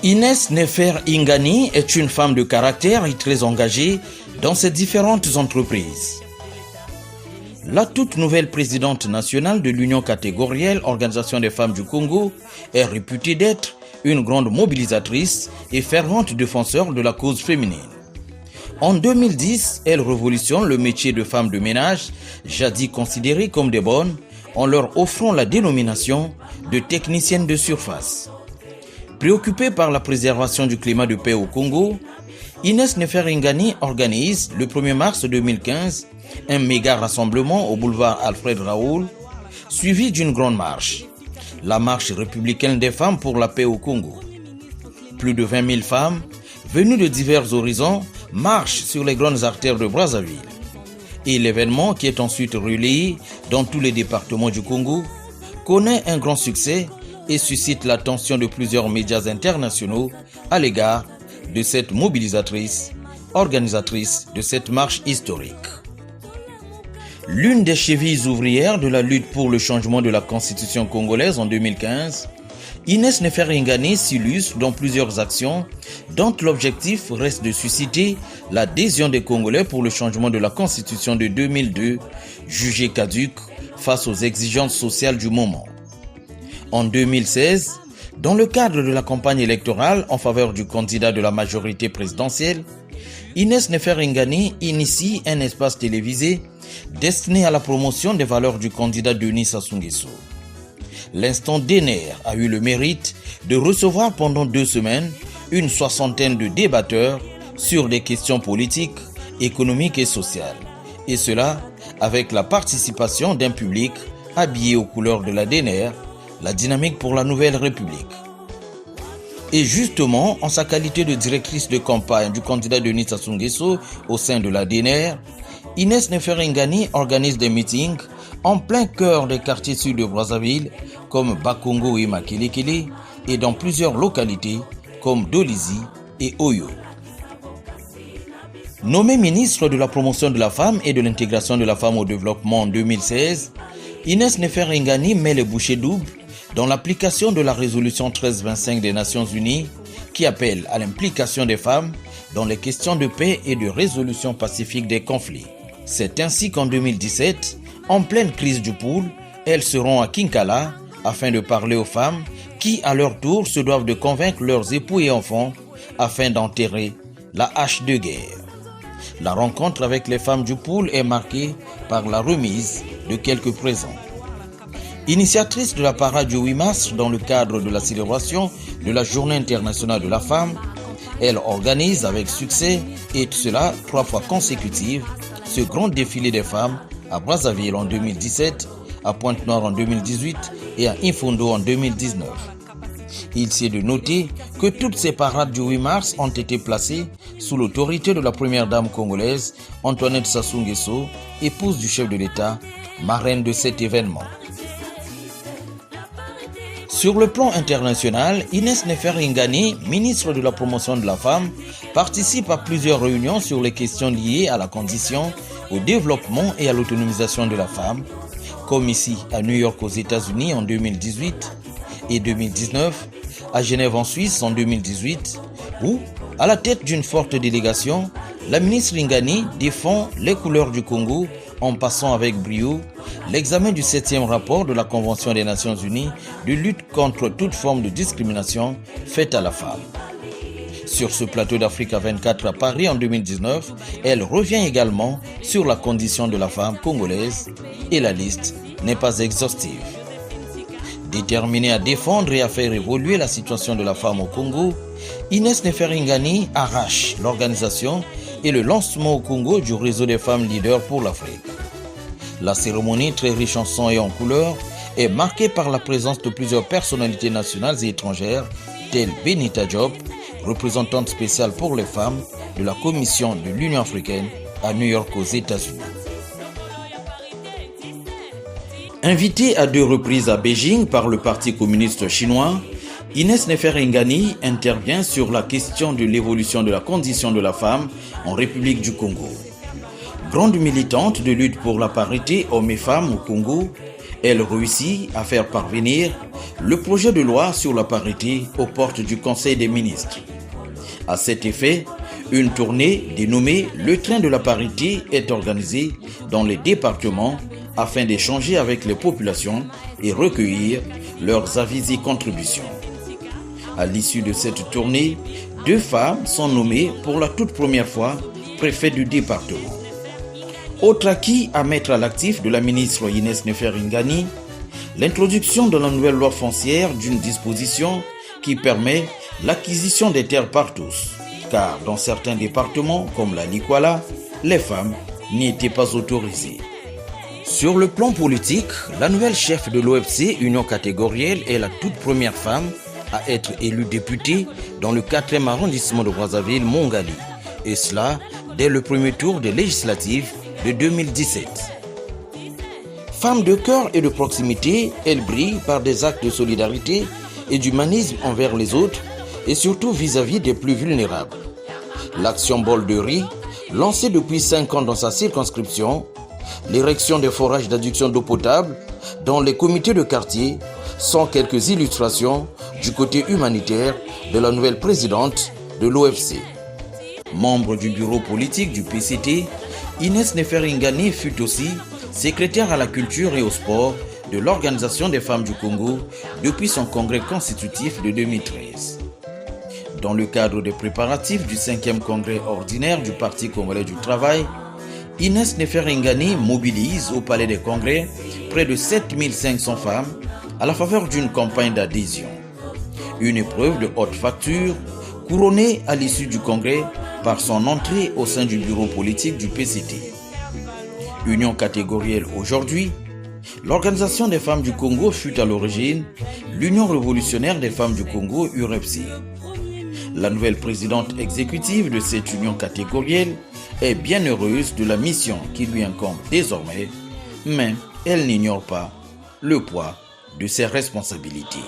Inès Nefer Ingani est une femme de caractère et très engagée dans ses différentes entreprises. La toute nouvelle présidente nationale de l'Union catégorielle Organisation des femmes du Congo est réputée d'être une grande mobilisatrice et fervente défenseur de la cause féminine. En 2010, elle révolutionne le métier de femme de ménage, jadis considéré comme des bonnes, en leur offrant la dénomination de technicienne de surface. Préoccupée par la préservation du climat de paix au Congo, Inès Nefer Ingani organise le 1er mars 2015 un méga rassemblement au boulevard Alfred Raoul, suivi d'une grande marche, la marche républicaine des femmes pour la paix au Congo. Plus de 20 000 femmes, venues de divers horizons, marchent sur les grandes artères de Brazzaville. Et l'événement, qui est ensuite relayé dans tous les départements du Congo, connaît un grand succès et suscite l'attention de plusieurs médias internationaux à l'égard de cette mobilisatrice, organisatrice de cette marche historique. L'une des chevilles ouvrières de la lutte pour le changement de la constitution congolaise en 2015, Inès Nefer Ingani s'illustre dans plusieurs actions dont l'objectif reste de susciter l'adhésion des Congolais pour le changement de la constitution de 2002, jugée caduque face aux exigences sociales du moment. En 2016, dans le cadre de la campagne électorale en faveur du candidat de la majorité présidentielle, Inès Nefer Ingani initie un espace télévisé destiné à la promotion des valeurs du candidat Denis Sassou Nguesso. L'instant DNR a eu le mérite de recevoir pendant 2 semaines une 60aine de débatteurs sur des questions politiques, économiques et sociales. Et cela avec la participation d'un public habillé aux couleurs de la DNR, la dynamique pour la nouvelle République. Et justement, en sa qualité de directrice de campagne du candidat Denis Sassou Nguesso au sein de la DNR, Inès Nefer Ingani organise des meetings en plein cœur des quartiers sud de Brazzaville comme Bakongo et Makelekele et dans plusieurs localités comme Dolizy et Oyo. Nommée ministre de la promotion de la femme et de l'intégration de la femme au développement en 2016, Inès Nefer Ingani met les bouchées doubles dans l'application de la résolution 1325 des Nations Unies qui appelle à l'implication des femmes dans les questions de paix et de résolution pacifique des conflits. C'est ainsi qu'en 2017, en pleine crise du Poul, elles seront à Kinkala afin de parler aux femmes qui, à leur tour, se doivent de convaincre leurs époux et enfants afin d'enterrer la hache de guerre. La rencontre avec les femmes du Poul est marquée par la remise de quelques présents. Initiatrice de la parade du 8 mars dans le cadre de la célébration de la Journée internationale de la femme, elle organise avec succès, et cela 3 fois consécutives, ce grand défilé des femmes à Brazzaville en 2017, à Pointe-Noire en 2018 et à Imfundo en 2019. Il s'est de noter que toutes ces parades du 8 mars ont été placées sous l'autorité de la première dame congolaise, Antoinette Sassou Nguesso, épouse du chef de l'État, marraine de cet événement. Sur le plan international, Inès Nefer Ingani, ministre de la promotion de la femme, participe à plusieurs réunions sur les questions liées à la condition, au développement et à l'autonomisation de la femme, comme ici à New York aux États-Unis en 2018 et 2019, à Genève en Suisse en 2018, où, à la tête d'une forte délégation, la ministre Ingani défend les couleurs du Congo en passant avec brio l'examen du 7e rapport de la Convention des Nations Unies de lutte contre toute forme de discrimination faite à la femme. Sur ce plateau d'Africa 24 à Paris en 2019, elle revient également sur la condition de la femme congolaise et la liste n'est pas exhaustive. Déterminée à défendre et à faire évoluer la situation de la femme au Congo, Inès Nefer Ingani arrache l'organisation et le lancement au Congo du réseau des femmes leaders pour l'Afrique. La cérémonie, très riche en son et en couleurs, est marquée par la présence de plusieurs personnalités nationales et étrangères, telles Benita Diop, représentante spéciale pour les femmes de la Commission de l'Union africaine à New York aux États-Unis. Invitée à 2 reprises à Beijing par le Parti communiste chinois, Inès Nefer Ingani intervient sur la question de l'évolution de la condition de la femme en République du Congo. Grande militante de lutte pour la parité hommes et femmes au Congo, Elle réussit à faire parvenir le projet de loi sur la parité aux portes du Conseil des ministres. À cet effet, une tournée dénommée Le Train de la parité est organisée dans les départements afin d'échanger avec les populations et recueillir leurs avis et contributions. À l'issue de cette tournée, 2 femmes sont nommées pour la toute première fois préfet du département. Autre acquis à mettre à l'actif de la ministre Inès Nefer-Ngani, l'introduction de la nouvelle loi foncière d'une disposition qui permet l'acquisition des terres par tous, car dans certains départements comme la Likwala, les femmes n'y étaient pas autorisées. Sur le plan politique, la nouvelle chef de l'OFC Union catégorielle est la toute première femme à être élue députée dans le 4e arrondissement de Brazzaville-Mongali, et cela dès le premier tour des législatives de 2017. Femme de cœur et de proximité, elle brille par des actes de solidarité et d'humanisme envers les autres et surtout vis-à-vis des plus vulnérables. L'action Bol de riz, lancée depuis 5 ans dans sa circonscription, l'érection des forages d'adduction d'eau potable dans les comités de quartier sont quelques illustrations du côté humanitaire de la nouvelle présidente de l'OFC. Membre du bureau politique du PCT, Inès Nefer-Ngani fut aussi secrétaire à la culture et au sport de l'Organisation des femmes du Congo depuis son congrès constitutif de 2013. Dans le cadre des préparatifs du 5e congrès ordinaire du Parti congolais du travail, Inès Nefer-Ngani mobilise au Palais des Congrès près de 7500 femmes à la faveur d'une campagne d'adhésion. Une épreuve de haute facture couronnée à l'issue du congrès par son entrée au sein du bureau politique du PCT. Union catégorielle aujourd'hui, l'Organisation des femmes du Congo fut à l'origine l'Union révolutionnaire des femmes du Congo UREPSI. La nouvelle présidente exécutive de cette union catégorielle est bien heureuse de la mission qui lui incombe désormais, mais elle n'ignore pas le poids de ses responsabilités.